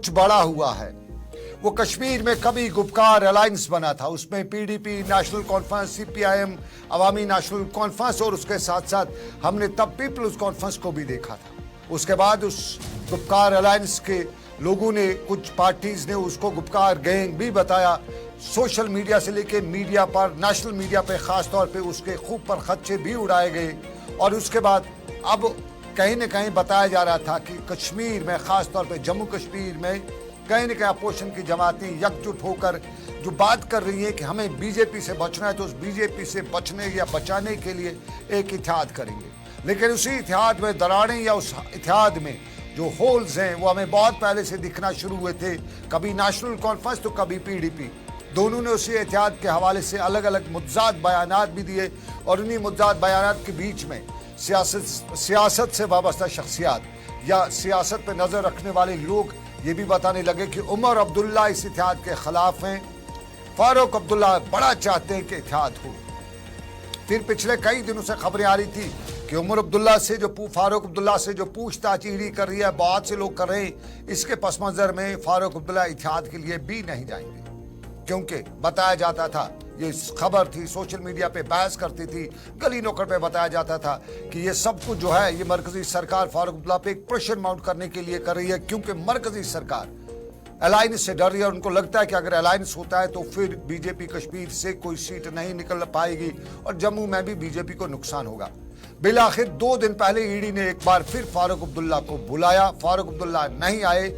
कुछ बड़ा हुआ है। वो कश्मीर में कभी गुपकार अलायंस बना था, उसमें पीडीपी, नेशनल कॉन्फ्रेंस, सीपीआईएम, अवामी नेशनल कॉन्फ्रेंस और उसके साथ साथ हमने तब पीपल्स कॉन्फ्रेंस को भी देखा था। उसके बाद उस गुपकार अलायंस के लोगों ने, कुछ पार्टीज ने उसको गुपकार गैंग भी बताया। सोशल मीडिया से लेके मीडिया पर, नेशनल मीडिया पे खास तौर पे उसके खूब पर खदशे भी उड़ाए गए। और उसके बाद अब कहीं न कहीं बताया जा रहा था कि कश्मीर में, खास तौर पे जम्मू कश्मीर में कहीं न कहीं अपोजिशन की जमातें एकजुट होकर जो बात कर रही है कि हमें बीजेपी से बचना है, तो उस बीजेपी से बचने या बचाने के लिए एक इत्तेहाद करेंगे। लेकिन उसी इत्तेहाद में दरारें या उस इत्तेहाद में जो होल्स हैं वो हमें बहुत पहले से दिखना शुरू हुए थे। कभी नेशनल कॉन्फ्रेंस तो कभी पीडीपी, दोनों ने उसी इत्तेहाद के हवाले से अलग अलग मुद्दात बयानात भी दिए। और उन्हीं मुद्दात बयानात के बीच में सियासत से वाबस्ता शख्सियात या सियासत पर नजर रखने वाले लोग ये भी बताने लगे कि उमर अब्दुल्ला इस इत्तेहाद के खिलाफ हैं, फारूक अब्दुल्ला बड़ा चाहते हैं कि इत्तेहाद हो। फिर पिछले कई दिनों से खबरें आ रही थी कि उमर अब्दुल्ला से जो फारूक अब्दुल्ला से जो पूछताछ ईडी कर रही है, बहुत से लोग कर रहे हैं, इसके पस मंजर में फारूक अब्दुल्ला इत्तेहाद के लिए भी नहीं जाएंगे। क्योंकि बताया जाता था, ये खबर थी, सोशल मीडिया पे बहस करती थी, गली नुक्कड़ पे बताया जाता था कि ये सब कुछ जो है ये मरकजी सरकार फारूक अब्दुल्ला पे एक प्रेशर माउंट करने के लिए कर रही है। क्योंकि मरकजी सरकार अलायंस से डर रही है और उनको लगता है कि अगर अलायंस होता है तो फिर बीजेपी कश्मीर से कोई सीट नहीं निकल पाएगी और जम्मू में भी बीजेपी को नुकसान होगा। बिलाखिर 2 दिन पहले ईडी ने एक बार फिर फारूक अब्दुल्ला को बुलाया। फारूक अब्दुल्ला नहीं आए,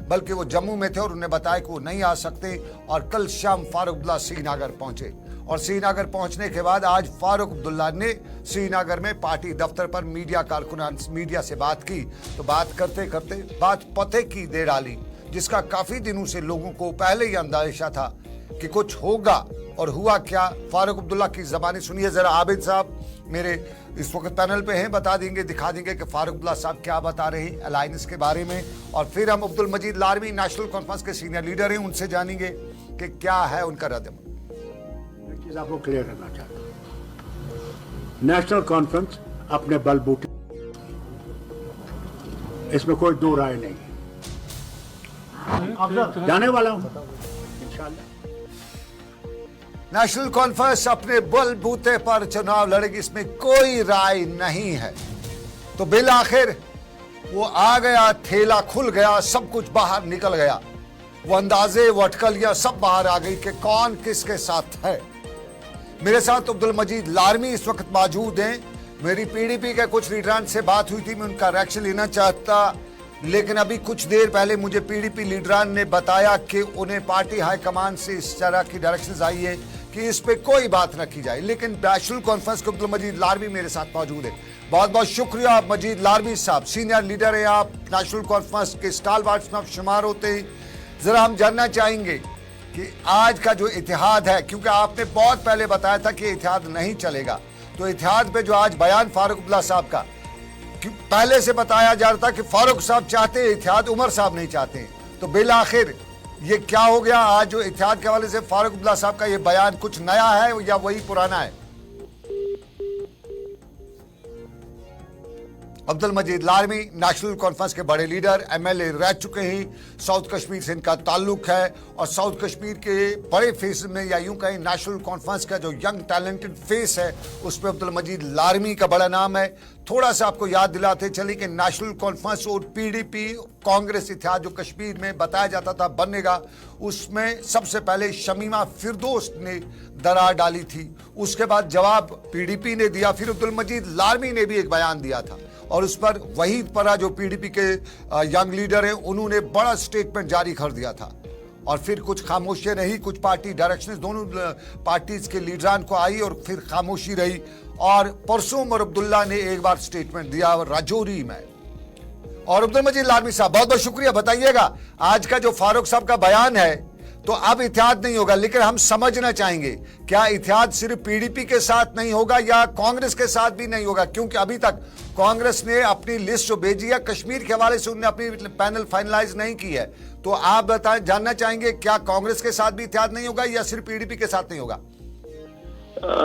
बल्कि वो जम्मू में थे और उन्हें बताया कि वो नहीं आ सकते। और कल शाम फारूक अब्दुल्ला श्रीनगर पहुंचे और श्रीनगर पहुंचने के बाद आज फारूक अब्दुल्ला ने श्रीनगर में पार्टी दफ्तर पर मीडिया कारकुनान मीडिया से बात की। तो बात करते करते बात पते की दे डाली, जिसका काफी दिनों से लोगों को पहले ही अंदाजा था कि कुछ होगा। और हुआ क्या, फारूक अब्दुल्ला की ज़बानी सुनिए जरा। आबिद साहब मेरे इस वक्त पैनल पे हैं, बता देंगे, दिखा देंगे कि फारूक अब्दुल्ला साहब क्या बता रहे हैं अलायंस के बारे में। और फिर हम अब्दुल मजीद लारमी, नेशनल कॉन्फ्रेंस के सीनियर लीडर हैं, उनसे जानेंगे कि क्या है उनका रद्द-ए-अमल। एक चीज आपको क्लियर करना चाहता हूं, नेशनल कॉन्फ्रेंस अपने बलबूते, इसमें कोई दो राय नहीं है। जाने वाला हूं इंशाल्लाह। नेशनल कॉन्फ्रेंस अपने बलबूते पर चुनाव लड़ेगी, इसमें कोई राय नहीं है। तो बिल आखिर वो आ गया, ठेला खुल गया, सब कुछ बाहर निकल गया। वो अंदाजे, वो अटकलियां सब बाहर आ गई कि कौन किसके साथ है। मेरे साथ अब्दुल मजीद लारमी इस वक्त मौजूद हैं। मेरी पीडीपी के कुछ लीडरान से बात हुई थी, मैं उनका रिएक्शन लेना चाहता, लेकिन अभी कुछ देर पहले मुझे पीडीपी लीडरान ने बताया कि उन्हें पार्टी हाईकमान से इस तरह की डायरेक्शंस आई है कि इस पे कोई बात न की जाए। लेकिन नेशनल कॉन्फ्रेंस के अब्दुल मजीद लारमी मेरे साथ मौजूद है। बहुत बहुत शुक्रिया मजीद लारमी साहब, सीनियर लीडर है आप, नेशनल कॉन्फ्रेंस के स्टालवार्ट्स में आप शुमार होते हैं। जरा हम जानना चाहेंगे कि आज का जो इत्तेहाद है, क्योंकि आपने बहुत पहले बताया था कि इत्तेहाद नहीं चलेगा, तो इत्तेहाद पे जो आज बयान फारूक अब्दुल्ला साहब का, पहले से बताया जा रहा था कि फारूक साहब चाहते हैं इत्तेहाद, उमर साहब नहीं चाहते हैं। तो बिल आखिर ये क्या हो गया आज जो इत्तेहाद के हवाले से फारूक अब्दुल्ला साहब का ये बयान, कुछ नया है या वही पुराना है? अब्दुल मजीद लारमी नेशनल कॉन्फ्रेंस के बड़े लीडर, एमएलए रह चुके हैं, साउथ कश्मीर से इनका ताल्लुक है और साउथ कश्मीर के बड़े फेस में, या यूं कहें नेशनल कॉन्फ्रेंस का जो यंग टैलेंटेड फेस है, उसमें अब्दुल मजीद लारमी का बड़ा नाम है। थोड़ा सा आपको याद दिलाते चलिए कि नेशनल कॉन्फ्रेंस और पीडीपी कांग्रेस इत्तेहाद जो कश्मीर में बताया जाता था बनेगा, उसमें सबसे पहले शमीमा फिरदौस ने दरार डाली थी। उसके बाद जवाब पीडीपी ने दिया, फिर अब्दुल मजीद लारमी ने भी एक बयान दिया था और उस पर वहीद परा जो पीडीपी के यंग लीडर हैं, उन्होंने बड़ा स्टेटमेंट जारी कर दिया था। और फिर कुछ खामोशी रही, कुछ पार्टी डायरेक्शंस दोनों पार्टीज के लीडरान को आई और फिर खामोशी रही। और परसों उमर अब्दुल्ला ने एक बार स्टेटमेंट दिया राजौरी में। और अब्दुल मजीद लारमी साहब बहुत बहुत शुक्रिया, बताइएगा आज का जो फारूक साहब का बयान है, तो अब इत्तेहाद नहीं होगा, लेकिन हम समझना चाहेंगे क्या इत्तेहाद सिर्फ पीडीपी के साथ नहीं होगा या कांग्रेस के साथ भी नहीं होगा? क्योंकि अभी तक कांग्रेस ने अपनी लिस्ट जो भेजी है कश्मीर के हवाले से, उन्होंने अपनी पैनल फाइनलाइज नहीं की है। तो आप बताएं, जानना चाहेंगे क्या कांग्रेस के साथ भी इत्तेहाद नहीं होगा या सिर्फ पीडीपी के साथ नहीं होगा?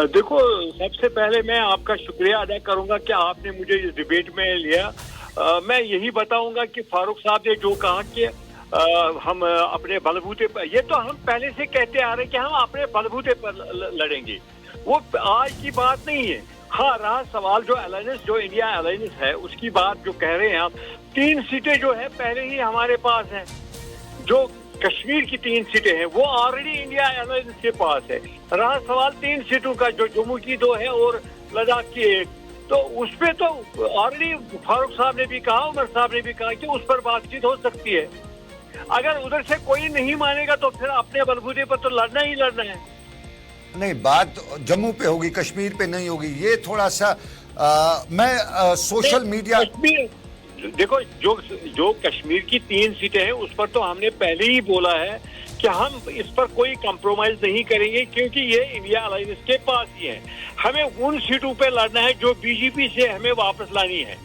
देखो, सबसे पहले मैं आपका शुक्रिया अदा करूंगा कि आपने मुझे इस डिबेट में लिया। मैं यही बताऊंगा कि फारूक साहब ने जो कहा कि हम अपने बलबूते पर, ये तो हम पहले से कहते आ रहे हैं कि हम अपने बलबूते पर लड़ेंगे, वो आज की बात नहीं है। हाँ, रहा सवाल जो अलायंस, जो इंडिया अलायंस है उसकी बात जो कह रहे हैं आप, 3 सीटें जो है पहले ही हमारे पास है। जो कश्मीर की 3 सीटें हैं वो ऑलरेडी इंडिया अलायंस के पास है। रहा सवाल 3 सीटों का, जो जम्मू की 2 है और लद्दाख की 1, तो उस पे तो ऑलरेडी फारूक साहब ने भी कहा, उमर साहब ने भी कहा कि उस पर बातचीत हो सकती है। अगर उधर से कोई नहीं मानेगा तो फिर अपने बलबूते पर तो लड़ना ही लड़ना है। नहीं, बात जम्मू पे होगी, कश्मीर पे नहीं होगी। ये थोड़ा सा मैं सोशल मीडिया, कश्मीर देखो, जो कश्मीर की 3 सीटें हैं उस पर तो हमने पहले ही बोला है कि हम इस पर कोई कंप्रोमाइज नहीं करेंगे, क्योंकि ये इंडिया अलायंस के पास ही है। हमें उन सीटों पे लड़ना है जो बीजेपी से हमें वापस लानी है।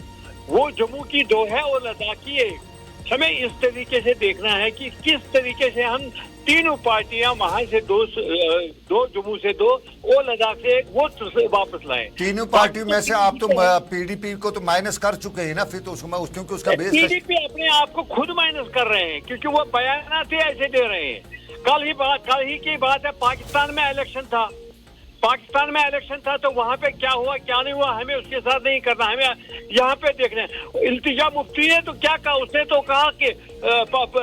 वो जम्मू की 2 है और लद्दाख की 1। हमें इस तरीके से देखना है कि किस तरीके से हम तीनों पार्टियां वहां से 2 जम्मू से 2 और लद्दाख से 1 वो वापस लाएं। तीनों पार्टियों में से आप तो पीडीपी को तो माइनस कर चुके हैं ना, फिर तो क्योंकि उसका बेस पीडीपी अपने आप को खुद माइनस कर रहे हैं, क्योंकि वो बयानात ऐसे दे रहे हैं। कल ही की बात है, पाकिस्तान में इलेक्शन था तो वहां पे क्या हुआ क्या नहीं हुआ हमें उसके साथ नहीं करना, हमें यहाँ पे देखना है। इल्तिजा मुफ्ती ने तो क्या कहा, उसने तो कहा कि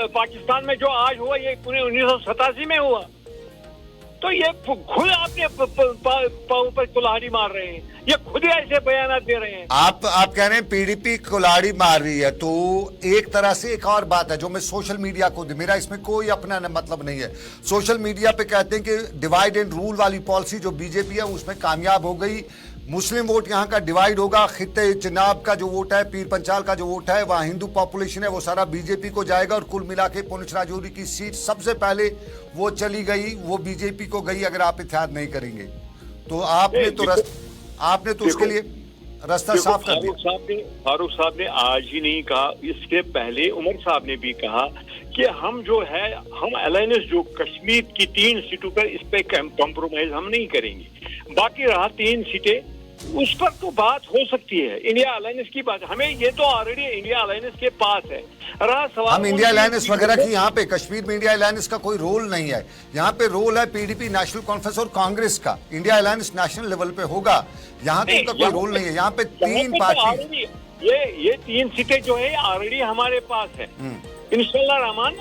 पाकिस्तान में जो आज हुआ ये पूरे 1987 में हुआ। तो ये खुद आपने पाँव पर कुल्हाड़ी मार रहे हैं, ये खुद ही ऐसे बयान दे रहे हैं। आप कह रहे हैं पीडीपी कुल्हाड़ी मार रही है, तो एक तरह से एक और बात है जो मैं सोशल मीडिया को, मेरा इसमें कोई अपना मतलब नहीं है। सोशल मीडिया पे कहते हैं कि डिवाइड एंड रूल वाली पॉलिसी जो बीजेपी है उसमें कामयाब हो गई, मुस्लिम वोट यहाँ का डिवाइड होगा, खित्ते चिनाब का जो वोट है, पीर पंचाल का जो वोट है, वहाँ हिंदू पॉपुलेशन है, वो सारा बीजेपी को जाएगा और कुल मिला के पुंछ राजौरी की सीट सबसे पहले वो चली गई, वो बीजेपी को गई। अगर आप इत्तेहाद नहीं करेंगे तो आपने तो उसके लिए रास्ता साफ कर दिया। फारूक साहब ने आज ही नहीं कहा, इसके पहले उमर साहब ने भी कहा कि हम जो है, हम अलायंस जो कश्मीर की 3 सीटों पर इस पे कॉम्प्रोमाइज हम नहीं करेंगे। बाकी रहा 3 सीटें, उस पर तो बात हो सकती है। इंडिया अलायंस की बात, हमें ये तो ऑलरेडी इंडिया अलायंस के पास है। रहा सवाल, हम इंडिया अलायंस वगैरह की, यहाँ पे कश्मीर में इंडिया अलायंस का कोई रोल नहीं है। यहाँ पे रोल है पीडीपी, नेशनल कॉन्फ्रेंस और कांग्रेस का। इंडिया अलायंस नेशनल लेवल पे होगा, यहाँ तो उनका कोई रोल नहीं है। यहाँ पे 3 पार्टी, ये 3 सीटें जो है ऑलरेडी हमारे पास है। इंशाल्लाह रहमान।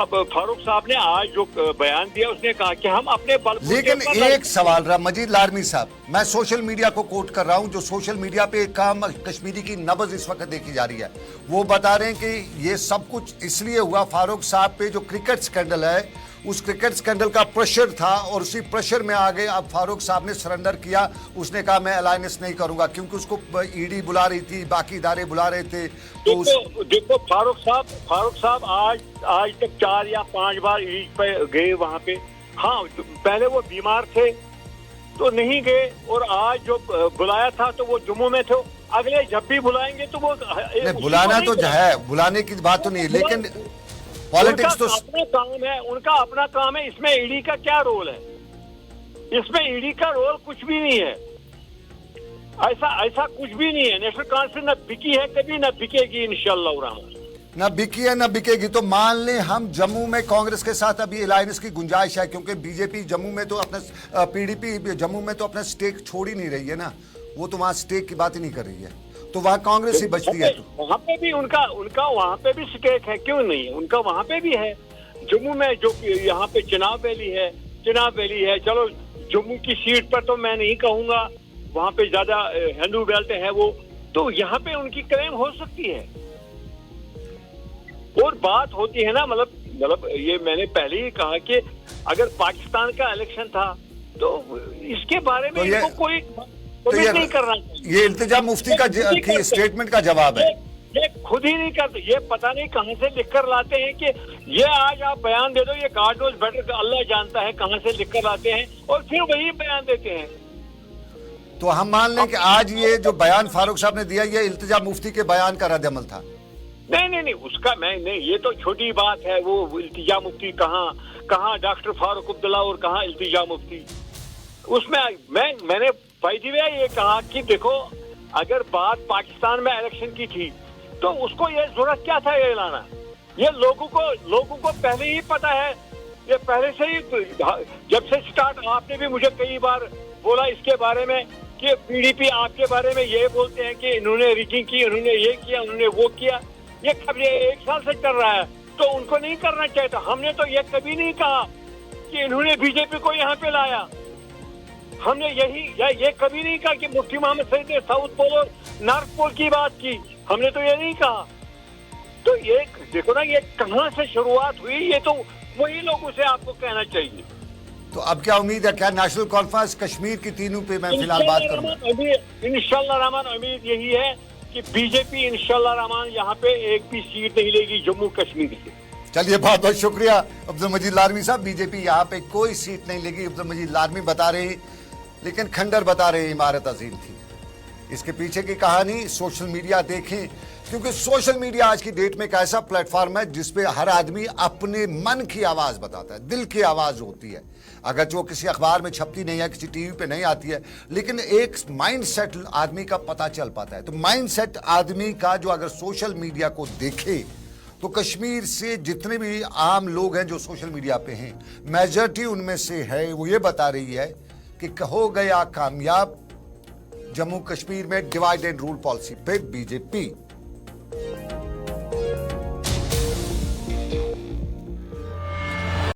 फारूक साहब ने आज जो बयान दिया उसने कहा कि हम अपने बलबूते, लेकिन एक सवाल रहा मजीद लारमी साहब, मैं सोशल मीडिया को कोट कर रहा हूं, जो सोशल मीडिया पे एक काम कश्मीरी की नब्ज इस वक्त देखी जा रही है, वो बता रहे हैं कि ये सब कुछ इसलिए हुआ, फारूक साहब पे जो क्रिकेट स्कैंडल है, उस क्रिकेट स्कैंडल का प्रेशर था और उसी प्रेशर में आगे अब फारूक साहब ने सरेंडर किया। उसने कहा मैं अलायंस नहीं करूंगा, क्योंकि उसको ईडी बुला रही थी, बाकी इदारे बुला रहे थे। तो देखो फारूक साहब आज तक 4 या 5 बार ईडी पे गए वहां पे। हाँ, पहले वो बीमार थे तो नहीं गए, और आज जो बुलाया था तो वो जम्मू में थे। अगले जब भी बुलाएंगे तो वो बुलाना तो है, बुलाने की बात तो नहीं है, लेकिन पॉलिटिक्स तो अपना काम है, उनका अपना काम है। इसमें ईडी का क्या रोल है? इसमें ईडी का रोल कुछ भी नहीं है, ऐसा कुछ भी नहीं है। नेशनल कॉन्फ्रेंस न बिकी है कभी, न बिकेगी इंशाअल्लाह रहमान। न बिकी है न बिकेगी। तो मान लें हम जम्मू में कांग्रेस के साथ अभी अलायंस की गुंजाइश है, क्योंकि बीजेपी जम्मू में तो अपना, पीडीपी जम्मू में तो अपना स्टेक छोड़ ही नहीं रही है ना, वो तो वहाँ स्टेक की बात ही नहीं कर रही है, तो वहाँ कांग्रेस ही बचती है। तो वहाँ पे भी उनका वहाँ पे भी स्टेक है, क्यों नहीं है? उनका वहाँ पे भी है। जम्मू में जो यहाँ पे चिनाब वैली है, चलो जम्मू की सीट पर तो मैं नहीं कहूँगा, वहाँ पे ज्यादा हिंदू बेल्ट है वो, तो यहाँ पे उनकी क्लेम हो सकती है। और बात होती है ना, मतलब ये मैंने पहले ही कहा कि अगर पाकिस्तान का इलेक्शन था तो इसके बारे में इनको कोई तो नहीं करना। ये इल्तिजा मुफ्ती का स्टेटमेंट का जवाब है, ये खुद ही नहीं करते। ये पता नहीं कहां से लिखकर लाते हैं कि ये आज आप बयान दे दो, ये गॉड नोज बेटर, अल्लाह जानता है कहां से लिखकर लाते हैं और फिर वही बयान देते हैं। तो हम मान लें कि आज ये जो बयान फारूक साहब ने दिया, ये इल्तिजा मुफ्ती के बयान का रद्द-ए-अमल था। नहीं, उसका नहीं, ये तो छोटी बात है। वो इल्तिजा मुफ्ती कहाँ डॉक्टर फारूक अब्दुल्ला और कहाँ इल्तिजा मुफ्ती। उसमें मैंने फायदे ये कहा कि देखो, अगर बात पाकिस्तान में इलेक्शन की थी तो उसको ये जरूरत क्या था ये लाना? ये लोगों को पहले ही पता है, ये पहले से ही, जब से स्टार्ट, आपने भी मुझे कई बार बोला इसके बारे में कि पीडीपी आपके बारे में ये बोलते हैं कि इन्होंने रिगिंग की, इन्होंने ये किया, उन्होंने वो किया। ये कब, ये 1 साल से कर रहा है, तो उनको नहीं करना चाहिए था। हमने तो ये कभी नहीं कहा कि इन्होंने बीजेपी को यहाँ पे लाया। हमने ये कभी नहीं कहा कि मुफ्ती मोहम्मद सईद ने साउथ पोल और नॉर्थ पोल की बात की, हमने तो ये नहीं कहा। तो ये देखो ना, ये कहाँ से शुरुआत हुई, ये तो वही लोगों से आपको कहना चाहिए। तो अब क्या उम्मीद है, क्या नेशनल कॉन्फ्रेंस कश्मीर की तीनों पे मैं फिलहाल बात करूंगा? इंशाल्लाह रहमान उम्मीद यही है कि बीजेपी इंशाल्लाह रहमान यहाँ पे एक भी सीट नहीं लेगी जम्मू कश्मीर से। चलिए, बहुत बहुत शुक्रिया अब्दुल मजीद लारमी साहब। बीजेपी यहाँ पे कोई सीट नहीं लेगी, अब्दुल मजीद लारमी बता रहे, लेकिन खंडर बता रहे इमारत अजीम थी। इसके पीछे की कहानी सोशल मीडिया देखें, क्योंकि सोशल मीडिया आज की डेट में एक ऐसा प्लेटफॉर्म है जिसपे हर आदमी अपने मन की आवाज बताता है, दिल की आवाज होती है। अगर जो किसी अखबार में छपती नहीं है, किसी टीवी पे नहीं आती है, लेकिन एक माइंड सेट आदमी का पता चल पाता है। तो माइंड सेट आदमी का जो अगर सोशल मीडिया को देखे, तो कश्मीर से जितने भी आम लोग हैं जो सोशल मीडिया पे हैं, मेजॉरिटी उनमें से है वो ये बता रही है कि हो गया कामयाब जम्मू कश्मीर में डिवाइड एंड रूल पॉलिसी पे बीजेपी।